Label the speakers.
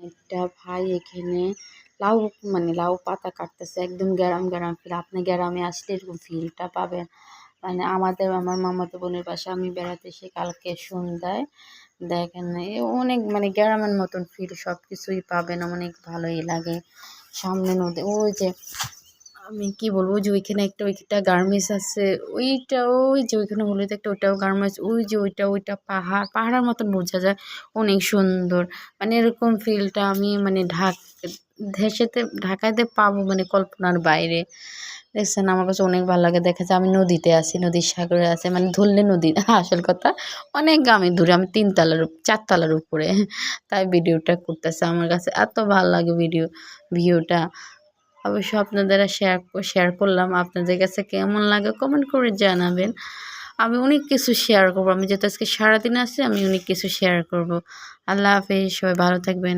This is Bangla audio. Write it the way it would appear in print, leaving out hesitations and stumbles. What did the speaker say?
Speaker 1: একটা ভাই এখানে লাউ লাউ পাতা কাটতেছে, একদম গ্রাম গ্রাম ফিল। আপনি গ্রামে আসলে এরকম ফিলটা পাবেন। আমার মামাতো বোনের বাসায় আমি বেড়াতে এসে কালকে সন্ধ্যায় দেখেন অনেক গ্রামের মতন ফিল, সব কিছুই পাবেন, অনেক ভালোই লাগে। সামনে নদী, ওই যে আমি কি বলবো, ওই যে ওইখানে ওইটা গার্মেন্টস আছে, ওই যে ওইখানে হলুদ একটা, ওইটাও গার্মেন্টস, ওই যে ওইটা পাহাড়ের মতন বোঝা যায়, অনেক সুন্দর। এরকম ফিলটা আমি ঢাকাতে পাবো কল্পনার বাইরে। দেখছেন, আমার কাছে অনেক ভালো লাগে। দেখা যায় আমি নদীতে আছি, নদীর সাগরে আছে, ধরলে নদী না, আসল কথা অনেক গ্রামে দূরে, আমি 4 তলার উপরে, তাই ভিডিওটা করতেছে। আমার কাছে এত ভালো লাগে ভিউটা। অবশ্য আপনাদের শেয়ার করলাম, আপনাদের কাছে কেমন লাগে কমেন্ট করে জানাবেন। আমি অনেক কিছু শেয়ার করবো, আমি যেহেতু আজকে সারাদিন আছি, আমি অনেক কিছু শেয়ার করব। আল্লাহ হাফেজ, সবাই ভালো থাকবেন।